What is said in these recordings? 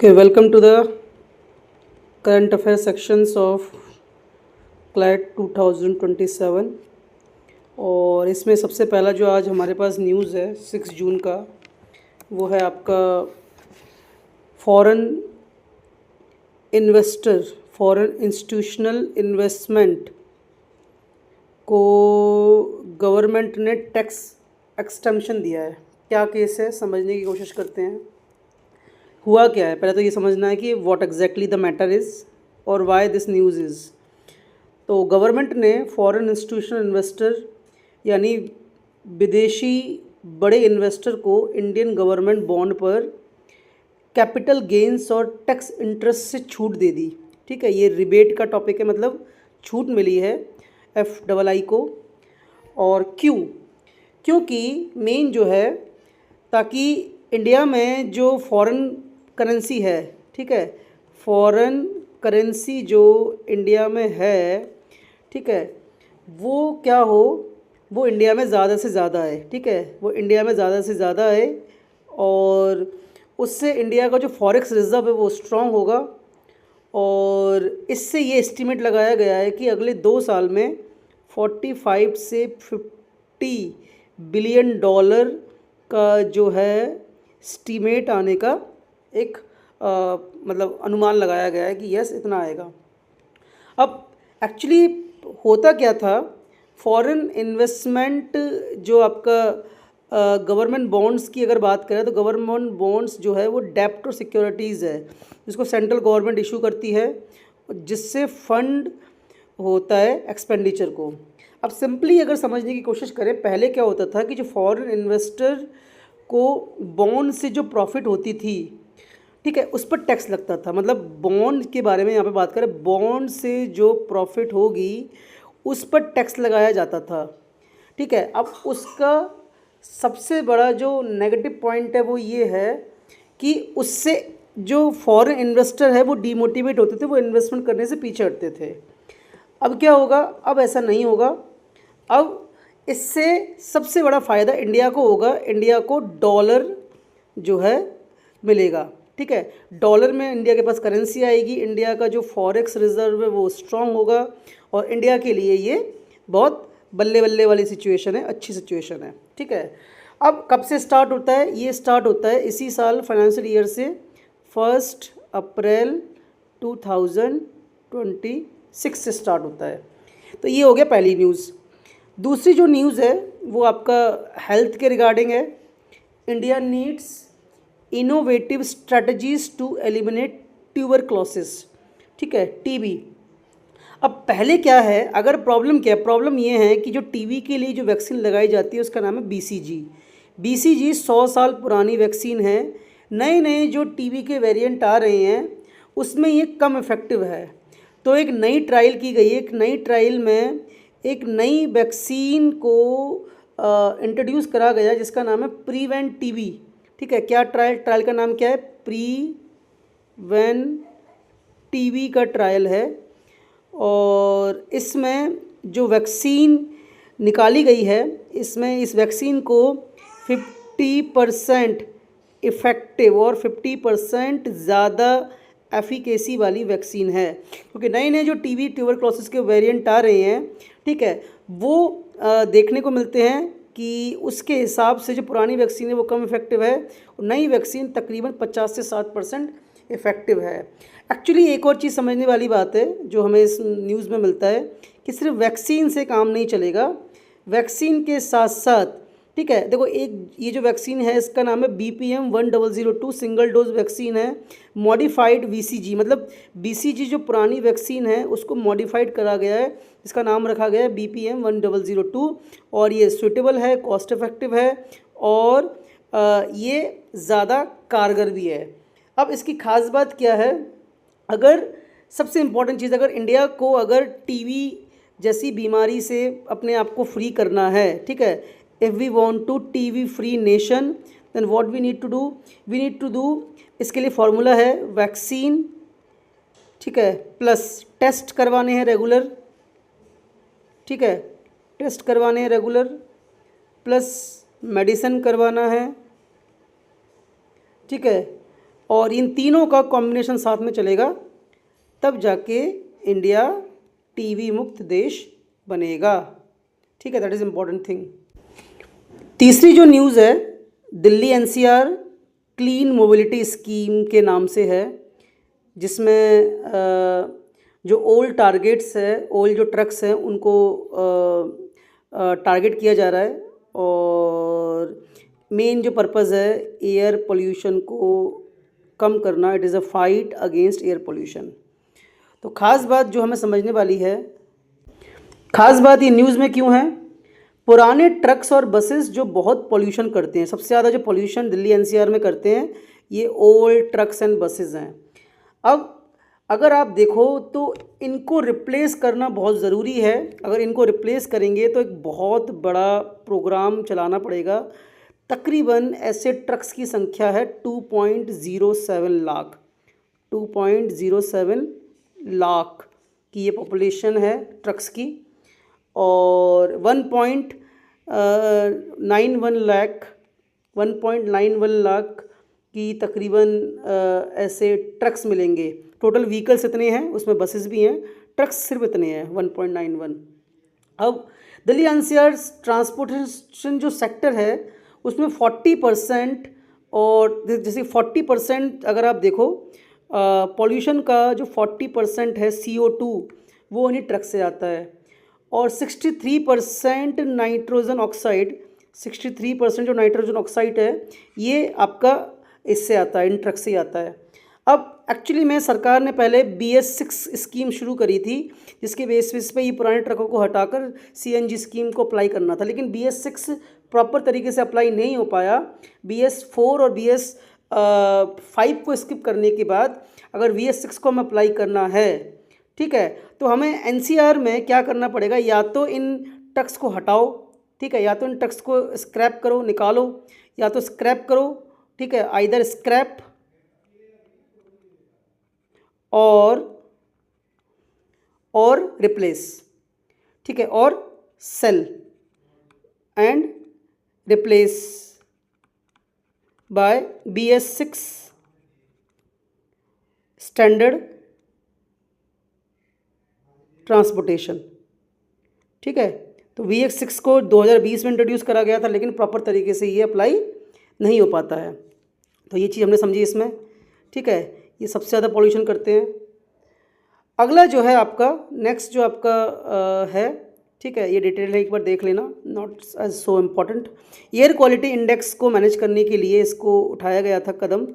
Okay, welcome to the current affairs sections of CLAT 2027। और इसमें सबसे पहला जो आज हमारे पास न्यूज़ है 6 जून का, वो है आपका foreign investor, foreign institutional investment को गवर्नमेंट ने टैक्स एक्सटेंशन दिया है। क्या केस है, समझने की कोशिश करते हैं। हुआ क्या है, पहले तो ये समझना है कि what exactly the matter is और व्हाई दिस न्यूज़ इज़। तो गवर्नमेंट ने फॉरेन इंस्टीट्यूशनल इन्वेस्टर यानी विदेशी बड़े इन्वेस्टर को इंडियन गवर्नमेंट बॉन्ड पर कैपिटल गेंस और टैक्स इंटरेस्ट से छूट दे दी। ठीक है, ये रिबेट का टॉपिक है, मतलब छूट मिली है FII को। और क्योंकि मेन जो है, ताकि इंडिया में जो फॉरेन करेंसी है, ठीक है, फॉरेन करेंसी जो इंडिया में है, ठीक है, वो क्या हो, वो इंडिया में ज़्यादा से ज़्यादा है। ठीक है, वो इंडिया में ज़्यादा से ज़्यादा है और उससे इंडिया का जो फॉरेक्स रिज़र्व है वो स्ट्रॉन्ग होगा। और इससे ये एस्टीमेट लगाया गया है कि अगले 2 साल में 45 से 50 बिलियन डॉलर का जो है एस्टीमेट आने का एक मतलब अनुमान लगाया गया है कि यस इतना आएगा। अब एक्चुअली होता क्या था, फॉरेन इन्वेस्टमेंट जो आपका गवर्नमेंट बॉन्ड्स की अगर बात करें तो गवर्नमेंट बॉन्ड्स जो है वो डेब्ट और सिक्योरिटीज़ है जिसको सेंट्रल गवर्नमेंट इशू करती है, जिससे फंड होता है एक्सपेंडिचर को। अब सिंपली अगर समझने की कोशिश करें, पहले क्या होता था कि जो फॉरेन इन्वेस्टर को बॉन्ड से जो प्रॉफिट होती थी, ठीक है, उस पर टैक्स लगता था। मतलब बॉन्ड के बारे में यहाँ पे बात करें, बॉन्ड से जो प्रॉफिट होगी उस पर टैक्स लगाया जाता था। ठीक है, अब उसका सबसे बड़ा जो नेगेटिव पॉइंट है वो ये है कि उससे जो फॉरेन इन्वेस्टर है वो डीमोटिवेट होते थे, वो इन्वेस्टमेंट करने से पीछे हटते थे। अब क्या होगा, अब ऐसा नहीं होगा। अब इससे सबसे बड़ा फ़ायदा इंडिया को होगा, इंडिया को डॉलर जो है मिलेगा। ठीक है, डॉलर में इंडिया के पास करेंसी आएगी, इंडिया का जो फॉरेक्स रिजर्व है वो स्ट्रांग होगा और इंडिया के लिए ये बहुत बल्ले बल्ले वाली सिचुएशन है, अच्छी सिचुएशन है। ठीक है, अब कब से स्टार्ट होता है, ये स्टार्ट होता है इसी साल फाइनेंशियल ईयर से 1 अप्रैल 2026 से स्टार्ट होता है। तो ये हो गया पहली न्यूज़। दूसरी जो न्यूज़ है वो आपका हेल्थ के रिगार्डिंग है। India needs innovative strategies to eliminate tuberculosis, ठीक है, टीबी। अब पहले क्या है, अगर प्रॉब्लम क्या है, प्रॉब्लम ये है कि जो टीबी के लिए जो वैक्सीन लगाई जाती है उसका नाम है BCG। BCG 100 साल पुरानी वैक्सीन है। नए नए जो टीबी के वेरिएंट आ रहे हैं उसमें ये कम इफ़ेक्टिव है। तो एक नई ट्रायल की गई है, एक नई ट्रायल में एक नई वैक्सीन को इंट्रोड्यूस करा गया जिसका नाम है प्रीवेंट टीबी। ठीक है, क्या ट्रायल का नाम क्या है, प्रीवेंट टीबी का ट्रायल है। और इसमें जो वैक्सीन निकाली गई है, इसमें इस वैक्सीन को 50% इफ़ेक्टिव और 50% ज़्यादा एफिकेसी वाली वैक्सीन है, क्योंकि नए नए जो टीबी ट्यूबरक्लोसिस के वेरिएंट आ रहे हैं, ठीक है, वो देखने को मिलते हैं कि उसके हिसाब से जो पुरानी वैक्सीन है वो कम इफ़ेक्टिव है और नई वैक्सीन तकरीबन 50 से 60% इफ़ेक्टिव है। एक्चुअली एक और चीज़ समझने वाली बात है जो हमें इस न्यूज़ में मिलता है कि सिर्फ वैक्सीन से काम नहीं चलेगा, वैक्सीन के साथ साथ, ठीक है, देखो एक ये जो वैक्सीन है इसका नाम है BPM 1002 सिंगल डोज वैक्सीन है। मॉडिफाइड VCG, मतलब BCG जो पुरानी वैक्सीन है उसको मॉडिफाइड करा गया है, इसका नाम रखा गया है BPM 1002 और ये सूटेबल है, कॉस्ट इफेक्टिव है और ये ज़्यादा कारगर भी है। अब इसकी खास बात क्या है, अगर सबसे इम्पॉर्टेंट चीज़, अगर इंडिया को अगर टीबी जैसी बीमारी से अपने आप को फ्री करना है, ठीक है, if we want to TB free nation then what we need to do, इसके लिए फार्मूला है वैक्सीन, ठीक है, प्लस टेस्ट करवाने हैं रेगुलर, ठीक है, टेस्ट करवाने हैं रेगुलर, प्लस मेडिसिन करवाना है, ठीक है, और इन तीनों का कॉम्बिनेशन साथ में चलेगा तब जाके इंडिया टीबी मुक्त देश बनेगा। ठीक है, दैट इज़ इम्पॉर्टेंट थिंग। तीसरी जो न्यूज़ है Delhi NCR clean mobility scheme के नाम से है, जिसमें जो ओल्ड टारगेट्स है, ओल्ड जो ट्रक्स हैं उनको टारगेट किया जा रहा है और मेन जो पर्पज़ है एयर पोल्यूशन को कम करना। It is a fight against air pollution. तो ख़ास बात जो हमें समझने वाली है, ख़ास बात ये न्यूज़ में क्यों है, पुराने ट्रक्स और बसेस जो बहुत पोल्यूशन करते हैं, सबसे ज़्यादा जो पोल्यूशन दिल्ली एनसीआर में करते हैं ये ओल्ड ट्रक्स एंड बसेस हैं। अब अगर आप देखो तो इनको रिप्लेस करना बहुत ज़रूरी है। अगर इनको रिप्लेस करेंगे तो एक बहुत बड़ा प्रोग्राम चलाना पड़ेगा। तकरीबन ऐसे ट्रक्स की संख्या है 2.07 लाख, 2.07 लाख की ये पॉपुलेशन है ट्रक्स की, और 1.91 लाख की तकरीबन ऐसे ट्रक्स मिलेंगे। टोटल व्हीकल्स इतने हैं, उसमें बसेस भी हैं, ट्रक्स सिर्फ इतने हैं 1.91। अब दिल्ली एनसीआर ट्रांसपोर्टेशन जो सेक्टर है उसमें 40% और जैसे 40% अगर आप देखो पॉल्यूशन का जो 40% है CO2 वो इन्हीं ट्रक से आता है, और 63% नाइट्रोजन ऑक्साइड, 63% जो नाइट्रोजन ऑक्साइड है ये आपका इससे आता है, इन ट्रक से ही आता है। अब एक्चुअली में सरकार ने पहले BS6 स्कीम शुरू करी थी, जिसके बेसिस पे ये पुराने ट्रकों को हटाकर CNG स्कीम को अप्लाई करना था, लेकिन BS6 प्रॉपर तरीके से अप्लाई नहीं हो पाया। BS4 और BS5 को स्किप करने के बाद अगर BS6 को हमें अप्लाई करना है, ठीक है, तो हमें NCR में क्या करना पड़ेगा, या तो इन ट्रक्स को हटाओ, ठीक है, या तो इन ट्रक्स को स्क्रैप करो, निकालो, या तो स्क्रैप करो, ठीक है, आइदर स्क्रैप और रिप्लेस, ठीक है, और sell and replace by BS6 standard transportation. ठीक है, तो BS6 को 2020 में इंट्रोड्यूस करा गया था, लेकिन प्रॉपर तरीके से ये अप्लाई नहीं हो पाता है। तो ये चीज़ हमने समझी इसमें, ठीक है, ये सबसे ज़्यादा पॉल्यूशन करते हैं। अगला जो है आपका नेक्स्ट जो आपका है, ठीक है, ये डिटेल है, एक बार देख लेना, not as so important. Air quality index को मैनेज करने के लिए इसको उठाया गया था कदम,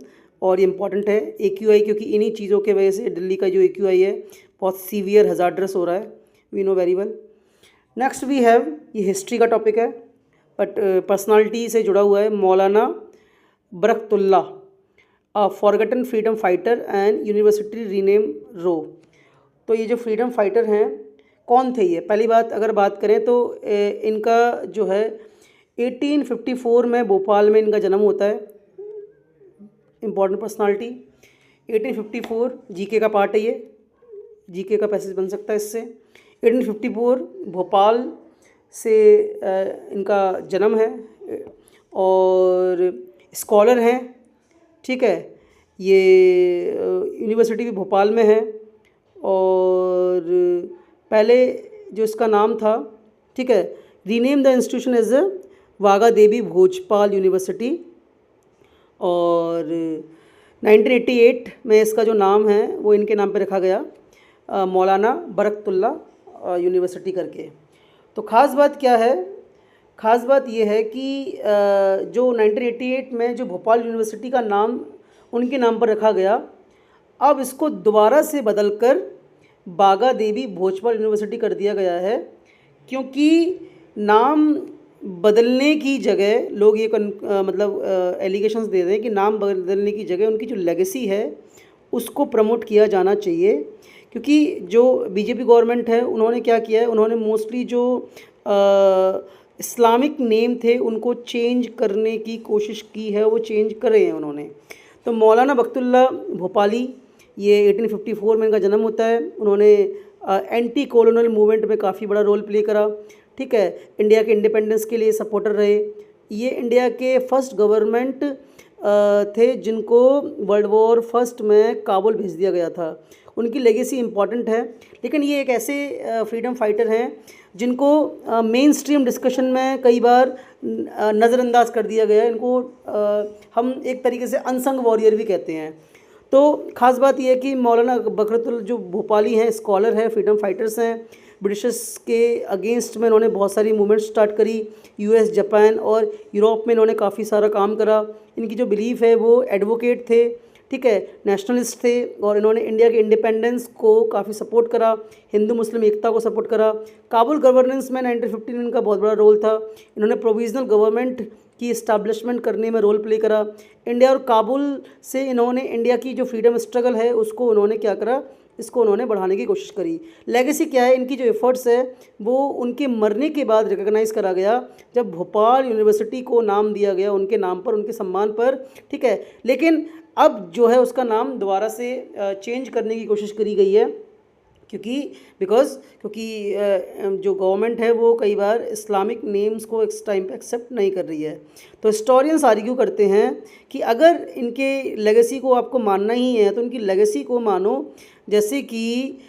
और ये इम्पॉर्टेंट है AQI, क्योंकि इन्हीं चीज़ों के वजह से दिल्ली का जो AQI है बहुत सीवियर हजार्डस हो रहा है, we know very well. Next we have, ये हिस्ट्री का टॉपिक है बट पर्सनालिटी से जुड़ा हुआ है, Maulana Barkatullah, forgotten freedom fighter and university rename row. तो ये जो फ्रीडम फाइटर हैं कौन थे ये, पहली बात अगर बात करें तो इनका जो है 1854 में भोपाल में इनका जन्म होता है। इम्पॉर्टेंट पर्सनालिटी, 1854 GK का पार्ट है, ये GK का पैसेज बन सकता है इससे। 1854 भोपाल से इनका जन्म है, और स्कॉलर हैं, ठीक है, ये यूनिवर्सिटी भी भोपाल में है, और पहले जो इसका नाम था, ठीक है, rename the institution as Vagha Devi Bhojpal university, और 1988 में इसका जो नाम है वो इनके नाम पे रखा गया, मौलाना बरकतुल्ला यूनिवर्सिटी करके। तो ख़ास बात क्या है, ख़ास बात ये है कि जो 1988 में जो भोपाल यूनिवर्सिटी का नाम उनके नाम पर रखा गया, अब इसको दोबारा से बदलकर बागा देवी भोजपाल यूनिवर्सिटी कर दिया गया है, क्योंकि नाम बदलने की जगह लोग ये मतलब एलिगेशंस दे रहे हैं कि नाम बदलने की जगह उनकी जो लेगेसी है उसको प्रमोट किया जाना चाहिए। क्योंकि जो बीजेपी गवर्नमेंट है उन्होंने क्या किया है, उन्होंने मोस्टली जो इस्लामिक नेम थे उनको चेंज करने की कोशिश की है, वो चेंज करे हैं उन्होंने। तो मौलाना बरकतुल्ला भोपाली, ये 1854 में इनका जन्म होता है। उन्होंने एंटी कॉलोनियल मूवमेंट में काफ़ी बड़ा रोल प्ले करा, ठीक है, इंडिया के इंडिपेंडेंस के लिए सपोर्टर रहे। ये इंडिया के फर्स्ट गवर्नमेंट थे जिनको वर्ल्ड वॉर फर्स्ट में काबुल भेज दिया गया था। उनकी लेगेसी इंपॉर्टेंट है, लेकिन ये एक ऐसे फ्रीडम फाइटर हैं जिनको मेन स्ट्रीम डिस्कशन में कई बार नज़रअंदाज कर दिया गया है। इनको हम एक तरीके से अनसंग वॉरियर भी कहते हैं। तो ख़ास बात यह है कि मौलाना बकरतुल जो भोपाली हैं, स्कॉलर हैं, फ्रीडम फाइटर्स हैं, ब्रिटिशर्स के अगेंस्ट में इन्होंने बहुत सारी मूवमेंट स्टार्ट करी। यूएस, जापान और यूरोप में इन्होंने काफ़ी सारा काम करा। इनकी जो बिलीफ है वो एडवोकेट थे, ठीक है, नेशनलिस्ट थे, और इन्होंने इंडिया के इंडिपेंडेंस को काफ़ी सपोर्ट करा, हिंदू मुस्लिम एकता को सपोर्ट करा। काबुल गवर्नेंस में 1915 इनका बहुत बड़ा रोल था। इन्होंने प्रोविजनल गवर्नमेंट की इस्टेब्लिशमेंट करने में रोल प्ले करा। इंडिया और काबुल से इन्होंने इंडिया की जो फ्रीडम स्ट्रगल है उसको उन्होंने क्या करा, इसको उन्होंने बढ़ाने की कोशिश करी। लेगेसी क्या है, इनकी जो एफर्ट्स है वो उनके मरने के बाद रिकॉग्नाइज़ करा गया, जब भोपाल यूनिवर्सिटी को नाम दिया गया उनके नाम पर, उनके सम्मान पर, ठीक है। लेकिन अब जो है उसका नाम दोबारा से चेंज करने की कोशिश करी गई है, क्योंकि जो गवर्नमेंट है वो कई बार इस्लामिक नेम्स को इस टाइम पे एक्सेप्ट नहीं कर रही है। तो हिस्टोरियंस आर्ग्यू करते हैं कि अगर इनके लेगेसी को आपको मानना ही है तो उनकी लेगेसी को मानो, जैसे कि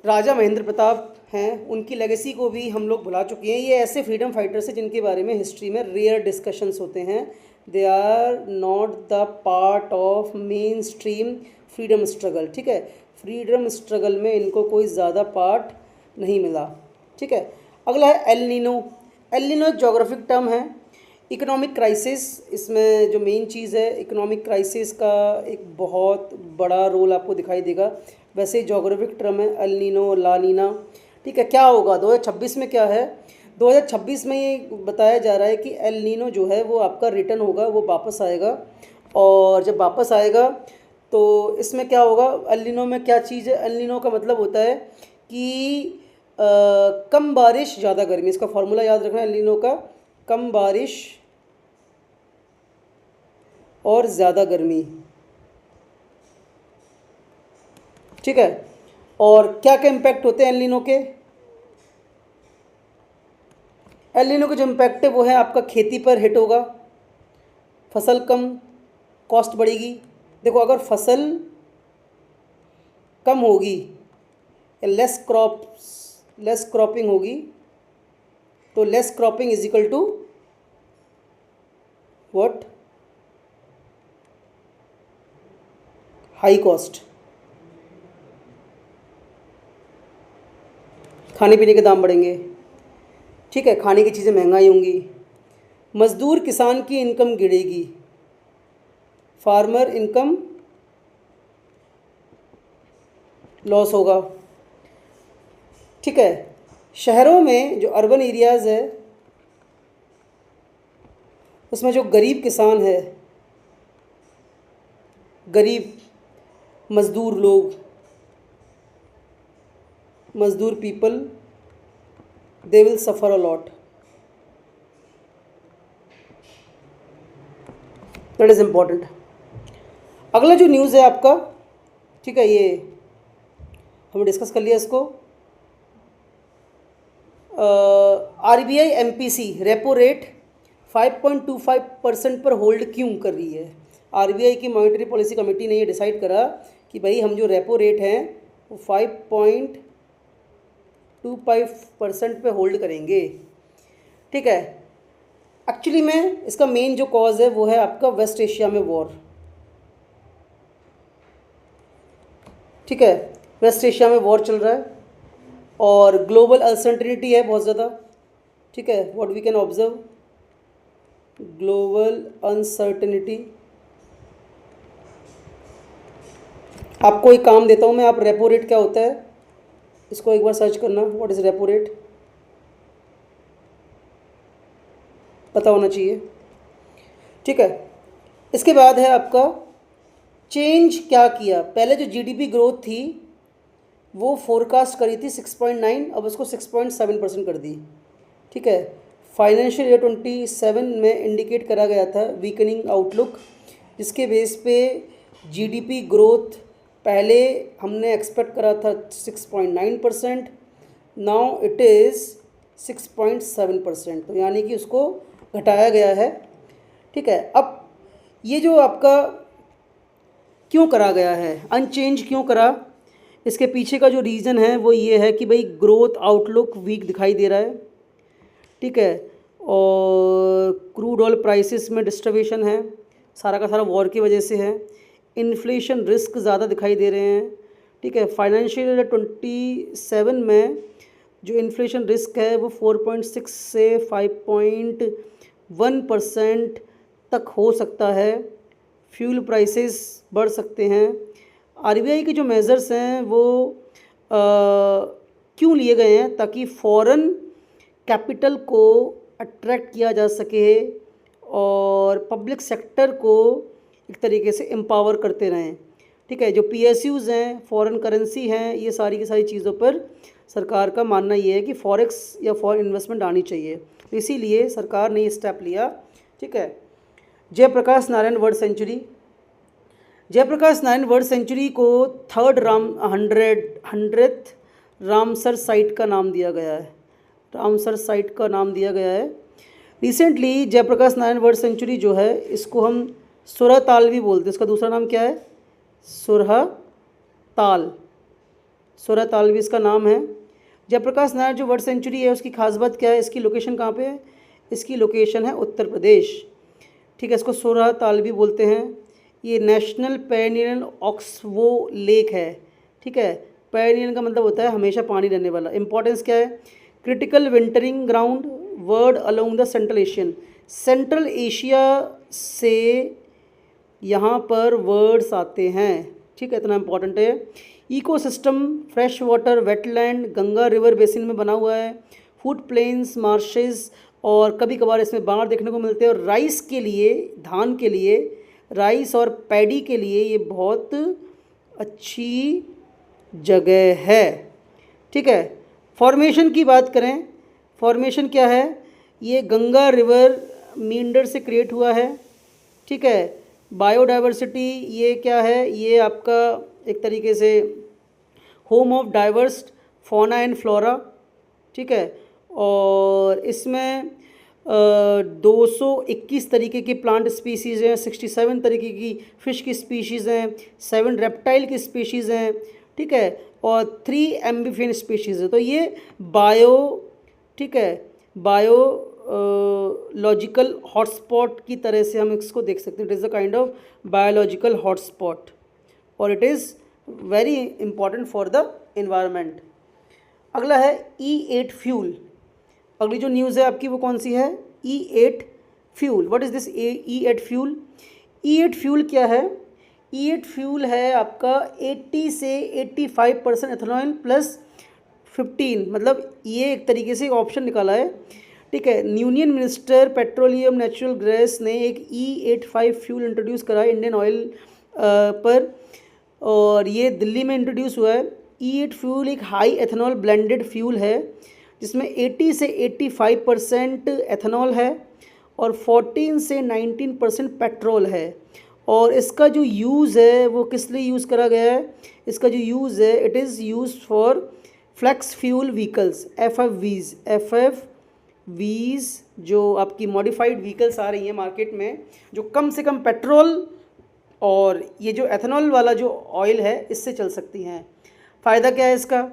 राजा महेंद्र प्रताप हैं, उनकी लेगेसी को भी हम लोग भुला चुके हैं। ये ऐसे फ्रीडम फाइटर्स हैं जिनके बारे में हिस्ट्री में रेयर डिस्कशंस होते हैं। They are not the part of mainstream freedom struggle, ठीक है। फ्रीडम स्ट्रगल में इनको कोई ज़्यादा पार्ट नहीं मिला, ठीक है। अगला है एल नीनो। एल नीनो एक जोग्राफिक टर्म है। इकोनॉमिक क्राइसिस, इसमें जो मेन चीज़ है, इकोनॉमिक क्राइसिस का एक बहुत बड़ा रोल आपको दिखाई देगा। वैसे जोग्राफिक टर्म है एल नीनो, ला नीना, ठीक है। क्या होगा 2026 में, क्या है 2026 में ये बताया जा रहा है कि एल नीनो जो है वो आपका रिटर्न होगा, वो वापस आएगा। और जब वापस आएगा तो इसमें क्या होगा, एल नीनो में क्या चीज़ है, एल नीनो का मतलब होता है कि कम बारिश ज़्यादा गर्मी। इसका फॉर्मूला याद रखना एल नीनो का, कम बारिश और ज़्यादा गर्मी, ठीक है। और क्या क्या इम्पैक्ट होते हैं एल नीनो के? एल नीनो का जो इम्पैक्ट है वो है आपका खेती पर हिट होगा, फसल कम, कॉस्ट बढ़ेगी। देखो अगर फसल कम होगी, लेस क्रॉपिंग होगी, तो less cropping is equal to what, high cost. खाने पीने के दाम बढ़ेंगे, ठीक है, खाने की चीज़ें महंगाई होंगी। मज़दूर किसान की इनकम गिरेगी, फार्मर इनकम लॉस होगा, ठीक है। शहरों में जो अर्बन एरियाज़ है उसमें जो गरीब किसान है, गरीब मज़दूर लोग, मज़दूर people, they will suffer a lot, that is important. अगला जो न्यूज़ है आपका, ठीक है, ये हमने डिस्कस कर लिया इसको। आरबीआई एमपीसी रेपो रेट 5.25% पर होल्ड क्यों कर रही है? आरबीआई की मॉनेटरी पॉलिसी कमेटी ने ये डिसाइड करा कि भाई हम जो रेपो रेट हैं वो 5.25% पे होल्ड करेंगे, ठीक है। एक्चुअली में इसका मेन जो कॉज है वो है आपका वेस्ट एशिया में वॉर, ठीक है। वेस्ट एशिया में वॉर चल रहा है और ग्लोबल अनसर्टेनिटी है बहुत ज़्यादा, ठीक है। What we can observe, global uncertainty. आपको एक काम देता हूँ मैं, आप रेपो रेट क्या होता है इसको एक बार सर्च करना, व्हाट इज़ रेपो रेट, पता होना चाहिए, ठीक है। इसके बाद है आपका चेंज क्या किया। पहले जो जीडीपी ग्रोथ थी वो फोरकास्ट करी थी 6.9, अब उसको 6.7% कर दी, ठीक है। फाइनेंशियल ईयर 27 में इंडिकेट करा गया था वीकनिंग आउटलुक, जिसके बेस पे जीडीपी ग्रोथ पहले हमने एक्सपेक्ट करा था 6.9%, नाउ इट इज़ 6.7%, तो यानी कि उसको घटाया गया है, ठीक है। अब ये जो आपका क्यों करा गया है, अनचेंज क्यों करा, इसके पीछे का जो रीज़न है वो ये है कि भाई ग्रोथ आउटलुक वीक दिखाई दे रहा है, ठीक है, और क्रूड ऑयल प्राइसेस में डिस्टर्बेशन है, सारा का सारा वॉर की वजह से है। इन्फ्लेशन रिस्क ज़्यादा दिखाई दे रहे हैं, ठीक है। फाइनेंशियल ईयर 27 में जो इन्फ्लेशन रिस्क है वो 4.6 से 5.1% तक हो सकता है। फ्यूल प्राइसेस बढ़ सकते हैं। आरबीआई के जो मेजर्स हैं वो क्यों लिए गए हैं, ताकि फॉरेन कैपिटल को अट्रैक्ट किया जा सके और पब्लिक सेक्टर को एक तरीके से एम्पावर करते रहें, ठीक है। जो पीएसयूज़ हैं, फॉरेन करेंसी हैं, ये सारी की सारी चीज़ों पर सरकार का मानना ये है कि फॉरेक्स या फॉरेन इन्वेस्टमेंट आनी चाहिए, इसीलिए सरकार ने ये स्टेप लिया, ठीक है। Jayaprakash Narayan bird sanctuary, Jayaprakash Narayan bird sanctuary को 100th रामसर साइट का नाम दिया गया है, रामसर साइट का नाम दिया गया है। Recently Jayaprakash Narayan bird sanctuary जो है इसको हम सुरह ताल भी बोलते हैं, इसका दूसरा नाम क्या है, सुरह ताल, सुरह ताल भी इसका नाम है। जयप्रकाश नारायण जो वर्ल्ड सेंचुरी है उसकी खास बात क्या है, इसकी लोकेशन कहाँ पे है, इसकी लोकेशन है उत्तर प्रदेश, ठीक है। इसको सुरह ताल भी बोलते हैं। ये नेशनल पेरिनियल ऑक्सबो लेक है, ठीक है। पेरिनियल का मतलब होता है हमेशा पानी रहने वाला। इंपॉर्टेंस क्या है, critical wintering ground word along the central Asian, central Asia से यहाँ पर वर्ड्स आते हैं, ठीक है, इतना इंपॉर्टेंट है। Ecosystem fresh water wetland Ganga river basin में बना हुआ है, फूड प्लेन्स मार्शेस, और कभी कभार इसमें बाढ़ देखने को मिलते हैं। और राइस के लिए, धान के लिए, राइस और पैडी के लिए ये बहुत अच्छी जगह है, ठीक है। फॉर्मेशन की बात करें, फॉर्मेशन क्या है, ये गंगा रिवर मींडर से क्रिएट हुआ है, ठीक है। बायोडाइवर्सिटी ये क्या है, ये आपका एक तरीके से home of diverse fauna and flora, ठीक है। और इसमें 221 तरीके की प्लांट स्पीशीज़ हैं, 67 तरीके की फ़िश की स्पीशीज़ हैं, 7 रेप्टाइल की स्पीशीज़ हैं, ठीक है, और 3 एम्बिफियन स्पीशीज़ है। तो ये बायो, ठीक है, बायो लॉजिकल हॉटस्पॉट की तरह से हम इसको देख सकते हैं। It is a kind of biological hotspot और it is very important for the environment. अगला है E8 फ्यूल। अगली जो न्यूज़ है आपकी वो कौन सी है, E8 fuel. What is this E8 fuel? E8 fuel क्या है, E8 फ्यूल है आपका 80 से 85% एथेनॉल प्लस 15, मतलब ये एक तरीके से एक ऑप्शन निकाला है, ठीक है। Union minister petroleum natural gas ने एक E85 फ्यूल इंट्रोड्यूस करा है इंडियन ऑयल पर, और ये दिल्ली में इंट्रोड्यूस हुआ है। E8 फ्यूल एक हाई एथेनॉल ब्लेंडेड फ्यूल है जिसमें 80 से 85% एथेनॉल है और 14 से 19% पेट्रोल है। और इसका जो यूज़ है वो किस लिए यूज़ करा गया है, इसका जो यूज़ है it is use for flex fuel vehicles, FFVs, जो आपकी मॉडिफाइड व्हीकल्स आ रही हैं मार्केट में, जो कम से कम पेट्रोल और ये जो एथेनॉल वाला जो ऑयल है इससे चल सकती हैं। फ़ायदा क्या है इसका,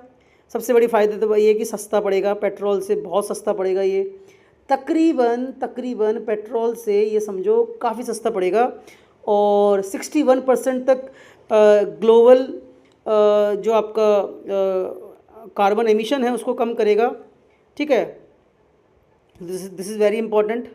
सबसे बड़ी फ़ायदा तो ये है कि सस्ता पड़ेगा, पेट्रोल से बहुत सस्ता पड़ेगा। ये तकरीबन पेट्रोल से ये समझो काफ़ी सस्ता पड़ेगा और 61% तक ग्लोबल जो आपका कार्बन एमिशन है उसको कम करेगा, ठीक है। This is very important.